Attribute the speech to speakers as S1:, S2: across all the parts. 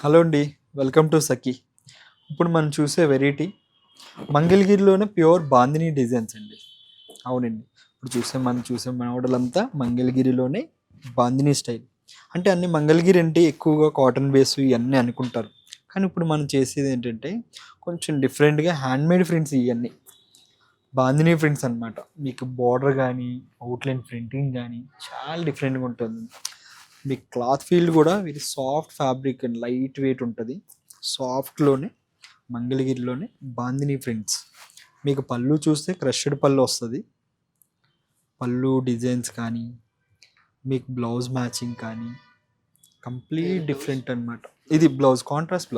S1: Hello అండి. Welcome to సఖీ. ఇప్పుడు మనం చూసే వెరైటీ మంగళగిరిలోనే ప్యూర్ బాందిని డిజైన్స్ అండి. అవునండి. ఇప్పుడు మనం చూసే మోడల్ అంతా మంగళగిరిలోనే బాందిని స్టైల్. అంటే అన్ని మంగళగిరి అంటే ఎక్కువగా కాటన్ బేస్ ఇవన్నీ అనుకుంటారు. కానీ ఇప్పుడు మనం చేసేది ఏంటంటే కొంచెం డిఫరెంట్‌గా హ్యాండ్‌మేడ్ ప్రింట్స్ ఇయన్నీ. బాందిని ప్రింట్స్ అనమాట. మీకు బోర్డర్ గానీ, అవుట్‌లైన్ ప్రింటింగ్ గానీ చాలా డిఫరెంట్‌గా ఉంటుంది. మీకు క్లాత్ ఫీల్ కూడా very soft fabric and light weight ఉంటుంది. సాఫ్ట్‌లోనే మంగళగిరిలోనే బాందిని ప్రింట్స్. మీకు పళ్ళు చూస్తే క్రష్డ్ పళ్ళు వస్తుంది. పళ్ళు డిజైన్స్ కానీ, మీకు బ్లౌజ్ మ్యాచింగ్ కానీ కంప్లీట్ డిఫరెంట్ అనమాట. ఇది బ్లౌజ్ కాంట్రాస్ట్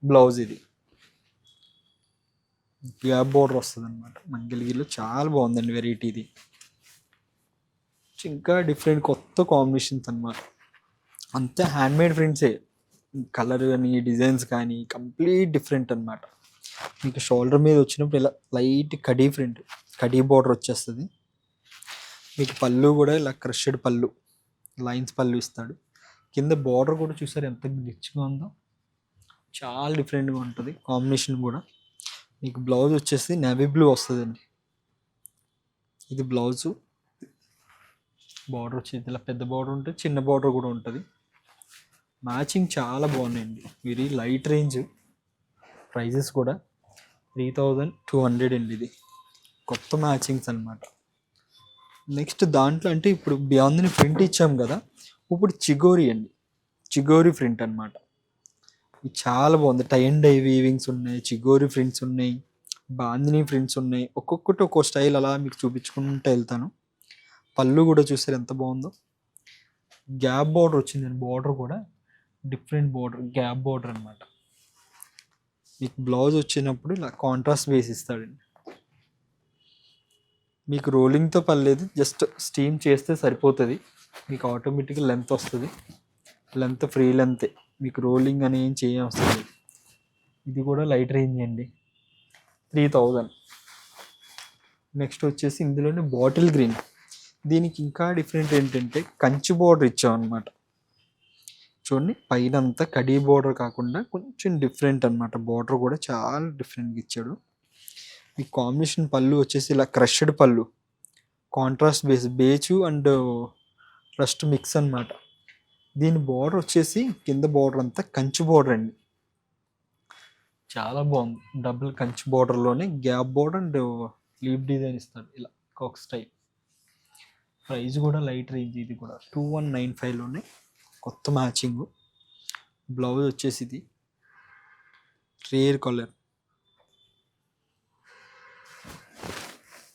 S1: బ్లౌజ్ ఇది గ్యాప్ బోర్డర్ వస్తుంది అనమాట. మంగళగిరిలో చాలా బాగుందండి వెరైటీ ఇది. ఇంకా డిఫరెంట్ కొత్త కాంబినేషన్స్ అనమాట. అంతే హ్యాండ్మేడ్ ప్రింట్సే. కలర్ కానీ డిజైన్స్ కానీ కంప్లీట్ డిఫరెంట్ అనమాట. మీకు షోల్డర్ మీద వచ్చినప్పుడు ఇలా light khadi print, khadi border వచ్చేస్తుంది. మీకు పళ్ళు కూడా ఇలా క్రష్డ్ పళ్ళు, లైన్స్ పళ్ళు ఇస్తాడు. కింద బార్డర్ కూడా చూసారు ఎంత రిచ్గా ఉందో. చాలా డిఫరెంట్గా ఉంటుంది కాంబినేషన్ కూడా. మీకు బ్లౌజ్ వచ్చేసి నేవీ బ్లూ వస్తుందండి. ఇది బ్లౌజు. బార్డర్ వచ్చేది ఇలా పెద్ద బార్డర్ ఉంటుంది, చిన్న బార్డర్ కూడా ఉంటుంది. మ్యాచింగ్ చాలా బాగున్నాయండి. Very light range. ప్రైజెస్ కూడా 3200 అండి. ఇది కొత్త మ్యాచింగ్స్ అనమాట. నెక్స్ట్ దాంట్లో అంటే ఇప్పుడు బాందిని ప్రింట్ ఇచ్చాం కదా, ఇప్పుడు చిగోరి అండి. చిగోరి ప్రింట్ అనమాట. ఇది చాలా బాగుంది. టై అండ్ డై వీవింగ్స్ ఉన్నాయి, చిగోరి ప్రింట్స్ ఉన్నాయి, బాందిని ప్రింట్స్ ఉన్నాయి. ఒక్కొక్కటి ఒక్కో స్టైల్ అలా మీకు చూపించుకుంటూ వెళ్తాను. పళ్ళు కూడా చూసారు ఎంత బాగుందో. గ్యాప్ బార్డర్ వచ్చిందండి. బార్డర్ కూడా డిఫరెంట్ బార్డర్, గ్యాప్ బార్డర్ అనమాట. మీకు బ్లౌజ్ వచ్చినప్పుడు ఇలా కాంట్రాస్ట్ బేస్ ఇస్తాడండి. మీకు రోలింగ్తో పని లేదు, జస్ట్ స్టీమ్ చేస్తే సరిపోతుంది. మీకు ఆటోమేటిక్గా లెంత్ వస్తుంది. లెంత్ ఫ్రీ లెంతే, మీకు రోలింగ్ అని ఏం చేయవసరం లేదు. ఇది కూడా లైట్ రేంజ్ అండి. 3000. నెక్స్ట్ వచ్చేసి ఇందులోనే బాటిల్ గ్రీన్. దీనికి ఇంకా డిఫరెంట్ ఏంటంటే కంచి బార్డర్ ఇచ్చాం అనమాట. చూడండి, పైన అంతా కడీ బార్డర్ కాకుండా కొంచెం డిఫరెంట్ అనమాట. బార్డర్ కూడా చాలా డిఫరెంట్గా ఇచ్చాడు. ఈ కాంబినేషన్ పళ్ళు వచ్చేసి ఇలా క్రష్డ్ పళ్ళు, కాంట్రాస్ట్ బేచు అండ్ రస్ట్ మిక్స్ అనమాట. దీని బార్డర్ వచ్చేసి కింద బార్డర్ అంతా కంచి బార్డర్ అండి. చాలా బాగుంది. డబుల్ కంచి బార్డర్లోనే gap border and leaf design ఇస్తాడు ఇలా ఒక స్టైల్. ప్రైస్ కూడా లైట్ రేంజ్. ఇది కూడా 2195లోనే కొత్త మ్యాచింగ్. బ్లౌజ్ వచ్చేసి ఇది రేర్ కలర్.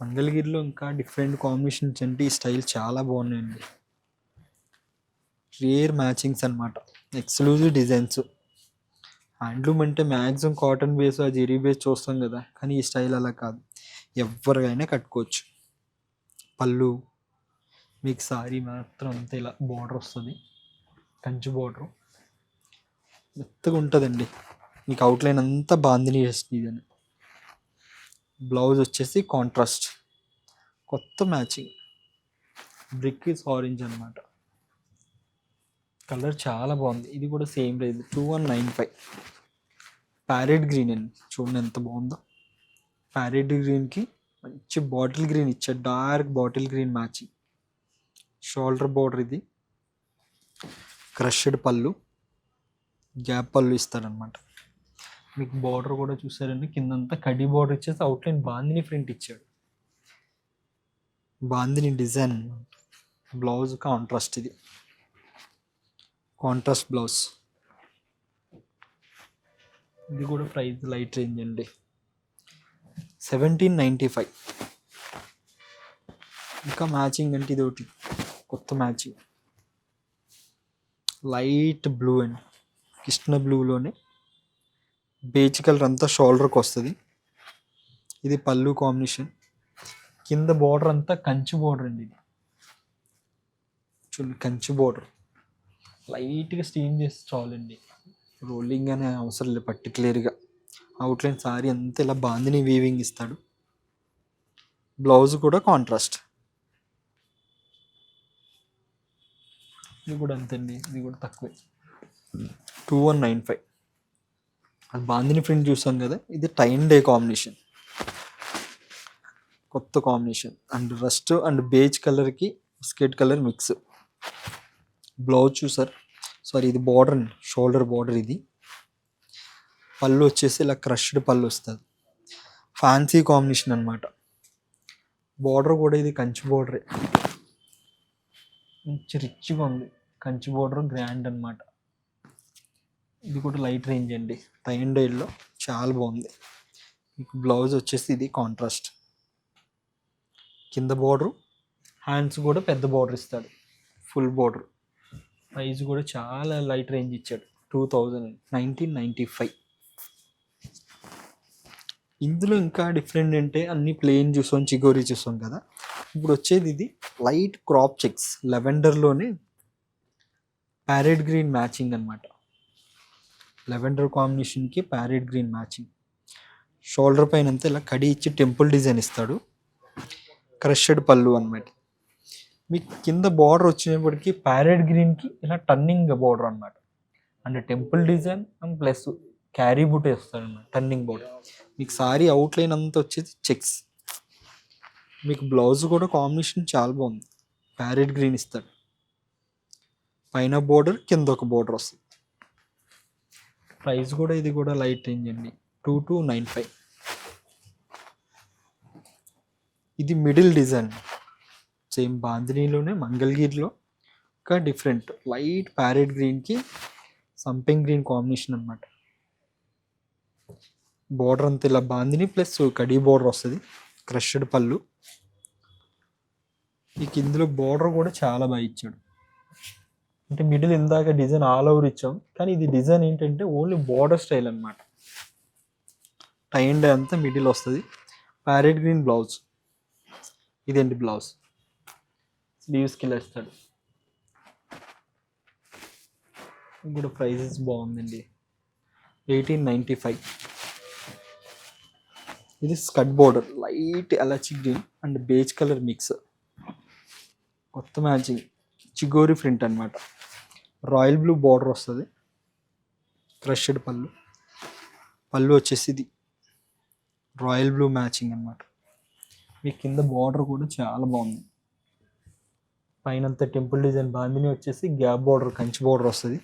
S1: మంగళగిరిలో ఇంకా డిఫరెంట్ కాంబినేషన్స్ అంటే ఈ స్టైల్ చాలా బాగున్నాయండి. రేర్ మ్యాచింగ్స్ అనమాట, ఎక్స్క్లూజివ్ డిజైన్స్. హ్యాండ్లూమ్ అంటే మ్యాక్సిమం కాటన్ బేస్ ఆ జెరీ బేస్ చూస్తాం కదా, కానీ ఈ స్టైల్ అలా కాదు, ఎవరికైనా కట్టుకోవచ్చు. పళ్ళు మీకు సారీ మాత్రం అంతా ఇలా బార్డర్ వస్తుంది, కంచి బార్డర్ మెత్తగా ఉంటుందండి. మీకు అవుట్లైన్ అంతా బాందిని ఇదని. బ్లౌజ్ వచ్చేసి కాంట్రాస్ట్ కొత్త మ్యాచింగ్. బ్రిక్ ఇస్ ఆరెంజ్ అనమాట. కలర్ చాలా బాగుంది. ఇది కూడా సేమ్ ప్రైస్ 2195. ప్యారెట్ గ్రీన్ అండి. చూడండి ఎంత బాగుందో. ప్యారెట్ గ్రీన్కి మంచి బాటిల్ గ్రీన్ ఇచ్చాడు, dark bottle green matching. Shoulder border ఇది. క్రష్డ్ పళ్ళు, గ్యాప్ పళ్ళు ఇస్తాడనమాట. మీకు బార్డర్ కూడా చూసారండి, కిందంతా కడ్డీ బార్డర్ ఇచ్చేసి అవుట్లైన్ బాందిని ప్రింట్ ఇచ్చాడు. బాందిని డిజైన్. Blouse contrast. ఇది కాంట్రాస్ట్ బ్లౌజ్. ఇది కూడా ప్రైస్ లైట్ రేంజ్ అండి, 1795. ఇంకా మ్యాచింగ్ అంటే ఇది ఒకటి కొత్త మ్యాచింగ్. లైట్ బ్లూ అండి, కృష్ణ బ్లూలోనే బేజ్ కలర్ అంతా షోల్డర్కి వస్తుంది. ఇది పళ్ళు కాంబినేషన్. కింద బార్డర్ అంతా కంచి బార్డర్ అండి. ఇది చూడండి, కంచి బార్డర్ లైట్గా స్టీమ్ చేసి చాలండి. రోలింగ్ అనే అవసరం లేదు పర్టికులర్గా. అవుట్లైన్ సారీ అంతా ఇలా బాందిని వీవింగ్ ఇస్తాడు. బ్లౌజ్ కూడా కాంట్రాస్ట్. ఇది కూడా అంతే అండి, ఇది కూడా తక్కువే. 2195. అది బాందిని ప్రింట్ చూసాం కదా, ఇది టై అండ్ డే కాంబినేషన్, కొత్త combination. And rust and beige కలర్కి బిస్కెట్ కలర్ మిక్స్. బ్లౌజ్ చూసారు, సారీ ఇది బార్డర్ అండి, షోల్డర్ బార్డర్ ఇది. పళ్ళు వచ్చేసి ఇలా క్రష్డ్ పళ్ళు వస్తుంది, ఫ్యాన్సీ కాంబినేషన్ అనమాట. బార్డర్ కూడా ఇది కంచి బార్డరే, మంచి రిచ్గా ఉంది. కంచి బార్డర్ గ్రాండ్ అనమాట. ఇది కూడా లైట్ రేంజ్ అండి, టై అండ్ డైలో చాలా బాగుంది. మీకు బ్లౌజ్ వచ్చేసి ఇది కాంట్రాస్ట్, కింద బార్డర్, హ్యాండ్స్ కూడా పెద్ద బార్డర్ ఇస్తాడు, ఫుల్ బార్డర్. ప్రైస్ కూడా చాలా లైట్ రేంజ్ ఇచ్చాడు, 1995. ఇందులో ఇంకా డిఫరెంట్ అంటే అన్ని ప్లెయిన్ చూసాం, చిగోరీ చూసాం కదా. ఇప్పుడు వచ్చేది ఇది లైట్ క్రాప్ చెక్స్, లెవెండర్లోనే ప్యారెట్ గ్రీన్ మ్యాచింగ్ అనమాట. లెవెండర్ కాంబినేషన్కి ప్యారెట్ గ్రీన్ మ్యాచింగ్. షోల్డర్ పైన అంతా ఇలా కడి ఇచ్చి టెంపుల్ డిజైన్ ఇస్తాడు, క్రషడ్ పళ్ళు అనమాట. మీకు కింద బార్డర్ వచ్చినప్పటికీ ప్యారెట్ గ్రీన్కి ఇలా టర్నింగ్ బార్డర్ అనమాట. And temple design and plus carry boot వేస్తాడు అనమాట, టర్నింగ్ బార్డర్. మీకు సారీ అవుట్లైన్ అంతా వచ్చేది చెక్స్. మీకు బ్లౌజ్ కూడా కాంబినేషన్ చాలా బాగుంది, ప్యారెట్ గ్రీన్ ఇస్తాడు. పైన బోర్డర్, కింద ఒక బోర్డర్ వస్తుంది. ప్రైస్ కూడా ఇది కూడా లైట్ రేంజ్ అండి, 2295. ఇది మిడిల్ డిజైన్, సేమ్ బాందినీలోనే మంగళగిరిలో ఇంకా డిఫరెంట్ లైట్ ప్యారెట్ గ్రీన్కి సంపింగ్ గ్రీన్ కాంబినేషన్ అనమాట. బోర్డర్ అంతా ఇలా బాందిని ప్లస్ కడీ బోర్డర్ వస్తుంది, క్రష్డ్ పళ్ళు. మీకు ఇందులో బోర్డర్ కూడా చాలా బాగా ఇచ్చాడు. అంటే మిడిల్ ఇందాక డిజైన్ ఆల్ ఓవర్ ఇచ్చాం, కానీ ఇది డిజైన్ ఏంటంటే ఓన్లీ బోర్డర్ స్టైల్ అనమాట. టై అండ్ అంతా మిడిల్ వస్తుంది. ప్యారెట్ గ్రీన్ బ్లౌజ్, ఇదేంటి బ్లౌజ్, స్లీవ్స్కి ఇలా ఇస్తాడు. ఇది కూడా ప్రైజెస్ బాగుందండి, 1895. ఇది స్కట్ border, light elaichi green and beige colour mix, కొత్త మ్యాచింగ్, చిగోరి ప్రింట్ అనమాట. రాయల్ బ్లూ బార్డర్ వస్తుంది, క్రష్డ్ పళ్ళు. పళ్ళు వచ్చేసి ఇది రాయల్ బ్లూ మ్యాచింగ్ అనమాట. మీ కింద బార్డర్ కూడా చాలా బాగుంది. పైనంతా టెంపుల్ డిజైన్ బాందిని వచ్చేసి గ్యాప్ బార్డర్, కంచి బార్డర్ వస్తుంది.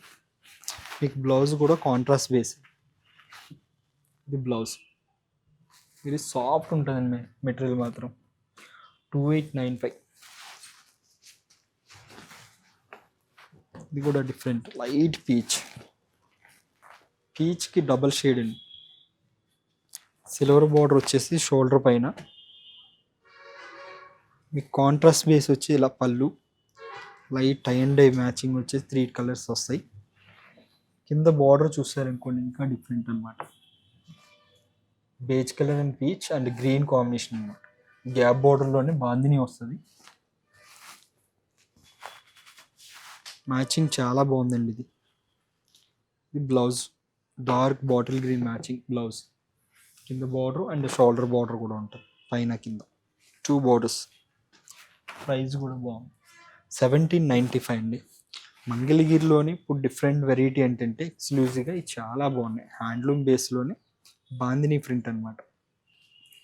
S1: మీకు బ్లౌజ్ కూడా కాంట్రాస్ట్ బేస్. ఇది బ్లౌజ్, ఇది సాఫ్ట్ ఉంటుందండి మెటీరియల్ మాత్రం. 2895. ఇది కూడా డిఫరెంట్ లైట్ పీచ్, పీచ్కి డబల్ షేడ్ అండి. సిల్వర్ బార్డర్ వచ్చేసి షోల్డర్ పైన. మీకు కాంట్రాస్ట్ బేస్ వచ్చి ఇలా పళ్ళు, light tie and dye matching వచ్చేసి 3 కలర్స్ వస్తాయి. కింద బార్డర్ చూసారనుకోండి ఇంకా డిఫరెంట్ అనమాట, beige colour and peach and green combination అనమాట. గ్యాప్ బార్డర్లోనే బాందిని వస్తుంది. మ్యాచింగ్ చాలా బాగుందండి. ఇది blouse, dark bottle green matching blouse. కింద బార్డర్ అండ్ షోల్డర్ బార్డర్ కూడా ఉంటుంది, పైన కింద 2 బార్డర్స్. ప్రైస్ కూడా బాగుంది, 1795 అండి. మంగళగిరిలోని ఇప్పుడు డిఫరెంట్ వెరైటీ ఏంటంటే ఎక్స్క్లూజివ్గా ఇది చాలా బాగున్నాయి. హ్యాండ్లూమ్ బేస్లోనే బాందిని ప్రింట్ అనమాట.